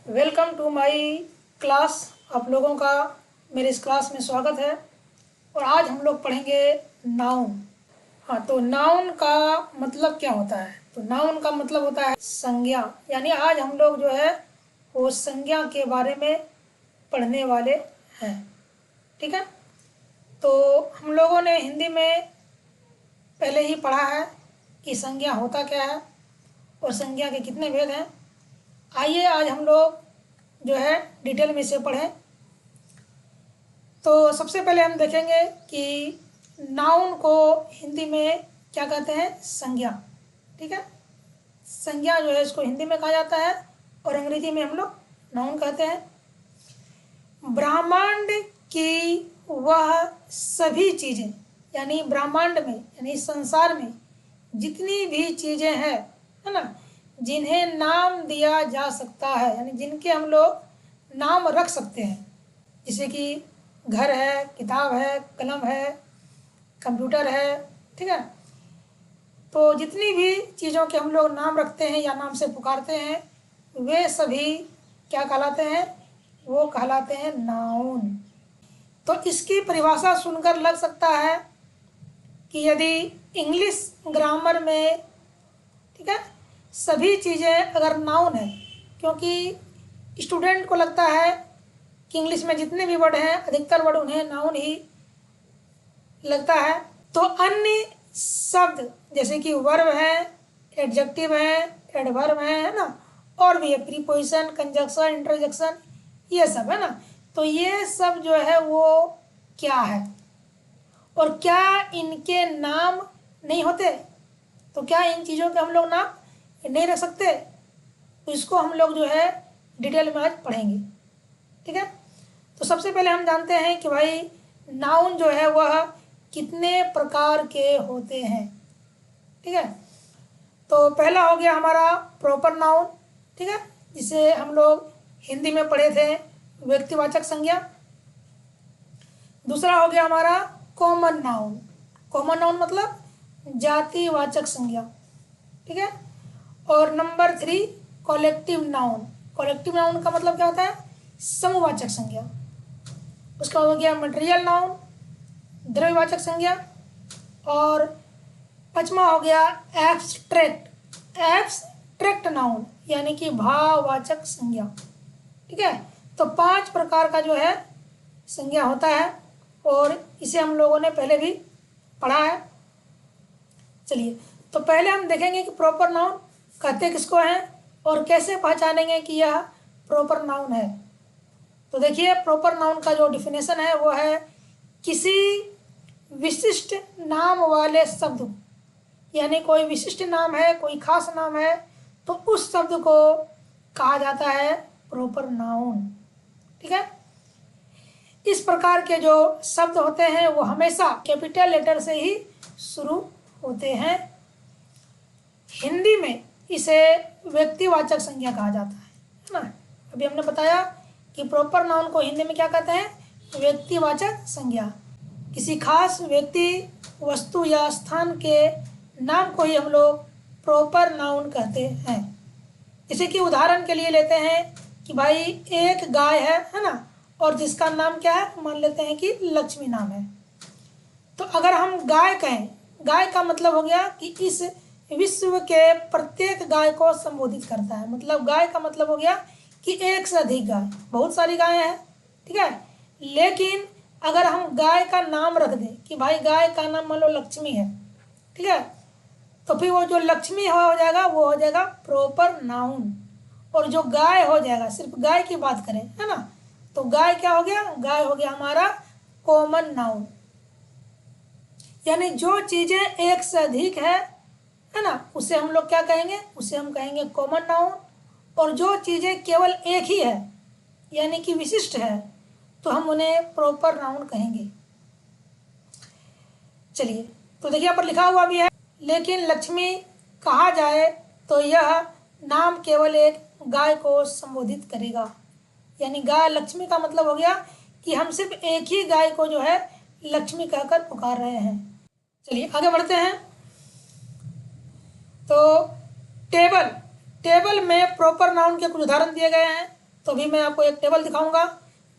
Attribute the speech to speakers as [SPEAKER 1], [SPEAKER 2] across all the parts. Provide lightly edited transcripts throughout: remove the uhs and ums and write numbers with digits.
[SPEAKER 1] Welcome to my class. आप लोगों का मेरे इस क्लास में स्वागत है। और आज हम लोग पढ़ेंगे नाउन। हाँ, तो नाउन का मतलब क्या होता है? तो नाउन का मतलब होता है संज्ञा। यानी आज हम लोग जो है वो संज्ञा के बारे में पढ़ने वाले हैं। ठीक है, तो हम लोगों ने हिंदी में पहले ही पढ़ा है कि संज्ञा होता क्या है और संज्ञा के कितने भेद हैं। आइए आज हम लोग जो है डिटेल में इसे पढ़ें। तो सबसे पहले हम देखेंगे कि नाउन को हिंदी में क्या कहते हैं? संज्ञा। ठीक है, संज्ञा जो है इसको हिंदी में कहा जाता है और अंग्रेजी में हम लोग नाउन कहते हैं। ब्रह्मांड की वह सभी चीज़ें, यानी ब्रह्मांड में यानी संसार में जितनी भी चीज़ें हैं, है ना, जिन्हें नाम दिया जा सकता है, यानी जिनके हम लोग नाम रख सकते हैं, जैसे कि घर है, किताब है, कलम है, कंप्यूटर है। ठीक है, तो जितनी भी चीज़ों के हम लोग नाम रखते हैं या नाम से पुकारते हैं वे सभी क्या कहलाते हैं? वो कहलाते हैं नाउन। तो इसकी परिभाषा सुनकर लग सकता है कि यदि इंग्लिश ग्रामर में, ठीक है, सभी चीज़ें अगर नाउन है, क्योंकि स्टूडेंट को लगता है कि इंग्लिश में जितने भी वर्ड हैं अधिकतर वर्ड उन्हें नाउन ही लगता है, तो अन्य शब्द जैसे कि वर्ब है, एडजेक्टिव है, एडवर्ब है ना, और भी है प्रीपोजिशन, कंजक्शन, इंटरजेक्शन, ये सब है ना। तो ये सब जो है वो क्या है और क्या इनके नाम नहीं होते? तो क्या इन चीज़ों के हम लोग नाम नहीं रख सकते? तो इसको हम लोग जो है डिटेल में आज पढ़ेंगे। ठीक है, तो सबसे पहले हम जानते हैं कि भाई नाउन जो है वह कितने प्रकार के होते हैं। ठीक है, तो पहला हो गया हमारा प्रॉपर नाउन। ठीक है, जिसे हम लोग हिंदी में पढ़े थे व्यक्तिवाचक संज्ञा। दूसरा हो गया हमारा कॉमन नाउन। कॉमन नाउन मतलब जातिवाचक संज्ञा। ठीक है, और number 3 collective noun. Collective noun का मतलब क्या होता है? समूहवाचक संज्ञा। उसका हो गया मटेरियल नाउन, द्रव्यवाचक संज्ञा। और पांचवा हो गया एब्स्ट्रैक्ट नाउन, यानी कि भाववाचक संज्ञा। ठीक है, तो 5 प्रकार का जो है संज्ञा होता है और इसे हम लोगों ने पहले भी पढ़ा है। चलिए, तो पहले हम देखेंगे कि प्रॉपर नाउन कहते किसको हैं और कैसे पहचानेंगे कि यह प्रॉपर नाउन है। तो देखिए, प्रॉपर नाउन का जो डिफिनेशन है वो है किसी विशिष्ट नाम वाले शब्द, यानी कोई विशिष्ट नाम है, कोई खास नाम है, तो उस शब्द को कहा जाता है प्रॉपर नाउन। ठीक है, इस प्रकार के जो शब्द होते हैं वो हमेशा कैपिटल लेटर से ही शुरू होते हैं। हिंदी में इसे व्यक्तिवाचक संज्ञा कहा जाता है ना। अभी हमने बताया कि प्रॉपर नाउन को हिंदी में क्या कहते हैं? व्यक्तिवाचक संज्ञा। किसी खास व्यक्ति, वस्तु या स्थान के नाम को ही हम लोग प्रॉपर नाउन कहते हैं। जैसे कि उदाहरण के लिए लेते हैं कि भाई एक गाय है ना, और जिसका नाम क्या है? मान लेते हैं कि लक्ष्मी नाम है। तो अगर हम गाय कहें, गाय का मतलब हो गया कि इस विश्व के प्रत्येक गाय को संबोधित करता है। मतलब गाय का मतलब हो गया कि एक से अधिक गाय, बहुत सारी गायें हैं। ठीक है, लेकिन अगर हम गाय का नाम रख दें कि भाई गाय का नाम मान लो लक्ष्मी है, ठीक है, तो फिर वो जो लक्ष्मी हो जाएगा वो हो जाएगा प्रॉपर नाउन। और जो गाय हो जाएगा, सिर्फ गाय की बात करें, है ना, तो गाय क्या हो गया? गाय हो गया हमारा कॉमन नाउन। यानी जो चीज़ें एक से अधिक है ना, उसे हम लोग क्या कहेंगे? उसे हम कहेंगे कॉमन नाउन। और जो चीज़ें केवल एक ही है, यानी कि विशिष्ट है, तो हम उन्हें प्रॉपर नाउन कहेंगे। चलिए, तो देखिए यहाँ पर लिखा हुआ भी है, लेकिन लक्ष्मी कहा जाए तो यह नाम केवल एक गाय को संबोधित करेगा। यानी गाय लक्ष्मी का मतलब हो गया कि हम सिर्फ एक ही गाय को जो है लक्ष्मी कहकर पुकार रहे हैं। चलिए आगे बढ़ते हैं। तो टेबल में प्रॉपर नाउन के कुछ उदाहरण दिए गए हैं। तो अभी मैं आपको एक टेबल दिखाऊंगा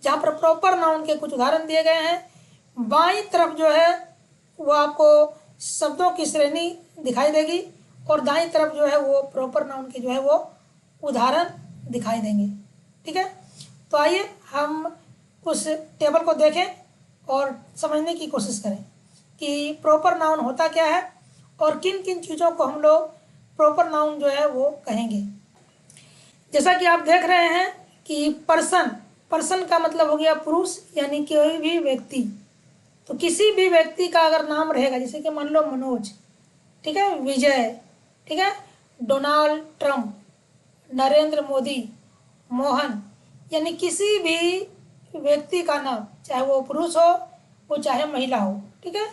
[SPEAKER 1] जहाँ पर प्रॉपर नाउन के कुछ उदाहरण दिए गए हैं। बाईं तरफ जो है वो आपको शब्दों की श्रेणी दिखाई देगी और दाईं तरफ जो है वो प्रॉपर नाउन के जो है वो उदाहरण दिखाई देंगे। ठीक है, तो आइए हम उस टेबल को देखें और समझने की कोशिश करें कि प्रॉपर नाउन होता क्या है और किन किन चीज़ों को हम लोग प्रॉपर नाउन जो है वो कहेंगे। जैसा कि आप देख रहे हैं कि पर्सन का मतलब हो गया पुरुष, यानी कोई भी व्यक्ति। तो किसी भी व्यक्ति का अगर नाम रहेगा, जैसे कि मान लो मनोज, ठीक है, विजय, ठीक है, डोनाल्ड ट्रंप, नरेंद्र मोदी, मोहन, यानी किसी भी व्यक्ति का नाम, चाहे वो पुरुष हो वो चाहे महिला हो, ठीक है,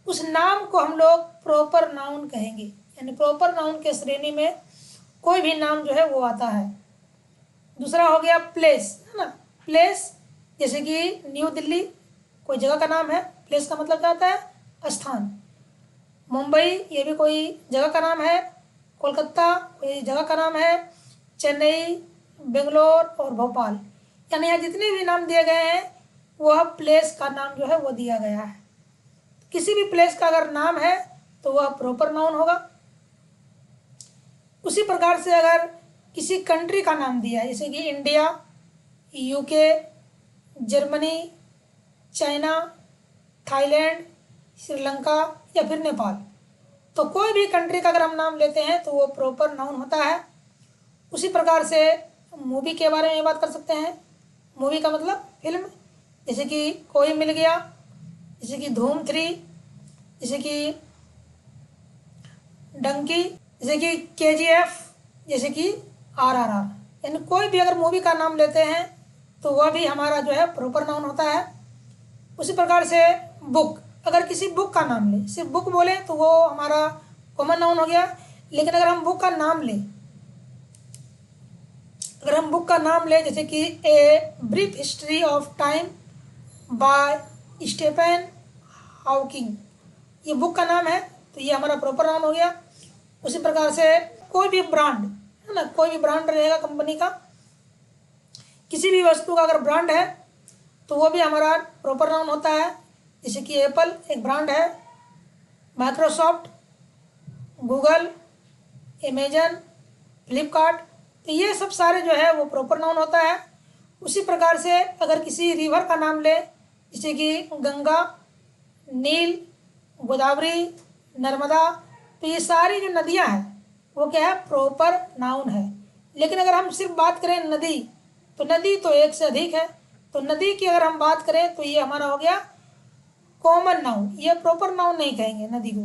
[SPEAKER 1] उस नाम को हम लोग प्रॉपर नाउन कहेंगे। यानी प्रॉपर नाउन के श्रेणी में कोई भी नाम जो है वो आता है। दूसरा हो गया प्लेस, है ना। प्लेस जैसे कि न्यू दिल्ली कोई जगह का नाम है, प्लेस का मतलब क्या होता है, स्थान। मुंबई ये भी कोई जगह का नाम है, कोलकाता कोई जगह का नाम है, चेन्नई, बेंगलोर और भोपाल, यानी यहाँ जितने भी नाम दिए गए हैं वह प्लेस का नाम जो है वो दिया गया है। किसी भी प्लेस का अगर नाम है तो वह प्रॉपर नाउन होगा। उसी प्रकार से अगर किसी कंट्री का नाम दिया है, जैसे कि India, UK, Germany, China, Thailand, Sri Lanka या फिर नेपाल, तो कोई भी कंट्री का अगर हम नाम लेते हैं तो वो प्रॉपर नाउन होता है। उसी प्रकार से मूवी के बारे में बात कर सकते हैं। मूवी का मतलब फिल्म, जैसे कि कोई मिल गया, जैसे कि धूम 3, जैसे कि डंकी, जैसे कि KGF, जैसे कि RRR, यानी कोई भी अगर मूवी का नाम लेते हैं तो वह भी हमारा जो है प्रॉपर नाउन होता है। उसी प्रकार से बुक, अगर किसी बुक का नाम ले, सिर्फ बुक बोले तो वो हमारा कॉमन नाउन हो गया। लेकिन अगर हम बुक का नाम लें, जैसे कि a brief history of time by Stephen Hawking, ये बुक का नाम है तो ये हमारा प्रॉपर नाउन हो गया। उसी प्रकार से कोई भी ब्रांड, है ना, कोई भी ब्रांड रहेगा कंपनी का, किसी भी वस्तु का अगर ब्रांड है तो वो भी हमारा प्रॉपर नाउन होता है। जैसे कि एप्पल एक ब्रांड है, माइक्रोसॉफ्ट, गूगल, अमेजन, फ्लिपकार्ट, तो ये सब सारे जो है वो प्रॉपर नाउन होता है। उसी प्रकार से अगर किसी रिवर का नाम ले, जैसे कि गंगा, नील, गोदावरी, नर्मदा, तो ये सारी जो नदियां हैं वो क्या है, प्रॉपर नाउन है। लेकिन अगर हम सिर्फ बात करें नदी, तो नदी तो एक से अधिक है, तो नदी की अगर हम बात करें तो ये हमारा हो गया कॉमन नाउन, ये प्रॉपर नाउन नहीं कहेंगे नदी को,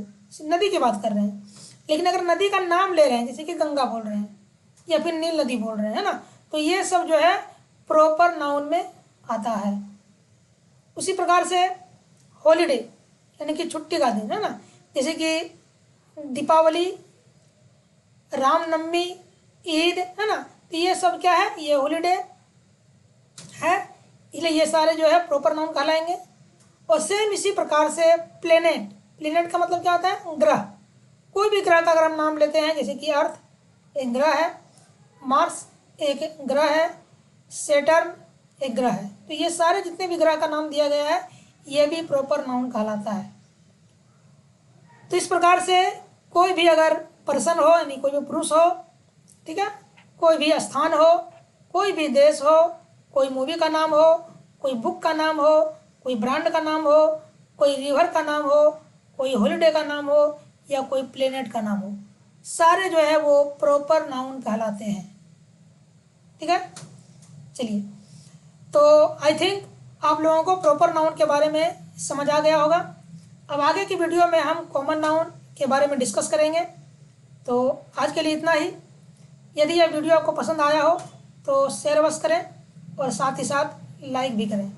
[SPEAKER 1] नदी की बात कर रहे हैं। लेकिन अगर नदी का नाम ले रहे हैं, जैसे कि गंगा बोल रहे हैं या फिर नील नदी बोल रहे हैं, है ना, तो ये सब जो है प्रॉपर नाउन में आता है। उसी प्रकार से हॉलीडे यानी कि छुट्टी का दिन, है ना, जैसे कि दीपावली, रामनवमी, ईद, है ना, तो ये सब क्या है, ये हॉलीडे है, इसलिए ये सारे जो है प्रॉपर नाउन कहलाएंगे। और सेम इसी प्रकार से प्लेनेट का मतलब क्या होता है, ग्रह। कोई भी ग्रह का अगर हम नाम लेते हैं, जैसे कि अर्थ एक ग्रह है, मार्स एक ग्रह है, सैटर्न एक ग्रह है, तो ये सारे जितने भी ग्रह का नाम दिया गया है ये भी प्रॉपर नाउन कहलाता है। तो इस प्रकार से कोई भी अगर पर्सन हो, यानी कोई भी पुरुष हो, ठीक है, कोई भी स्थान हो, कोई भी देश हो, कोई मूवी का नाम हो, कोई बुक का नाम हो, कोई ब्रांड का नाम हो, कोई रिवर का नाम हो, कोई हॉलीडे का नाम हो या कोई प्लेनेट का नाम हो, सारे जो है वो प्रॉपर नाउन कहलाते हैं। ठीक है, चलिए, तो आई थिंक आप लोगों को प्रॉपर नाउन के बारे में समझ आ गया होगा। अब आगे की वीडियो में हम कॉमन नाउन के बारे में डिस्कस करेंगे। तो आज के लिए इतना ही। यदि यह वीडियो आपको पसंद आया हो तो शेयर अवश्य करें और साथ ही साथ लाइक भी करें।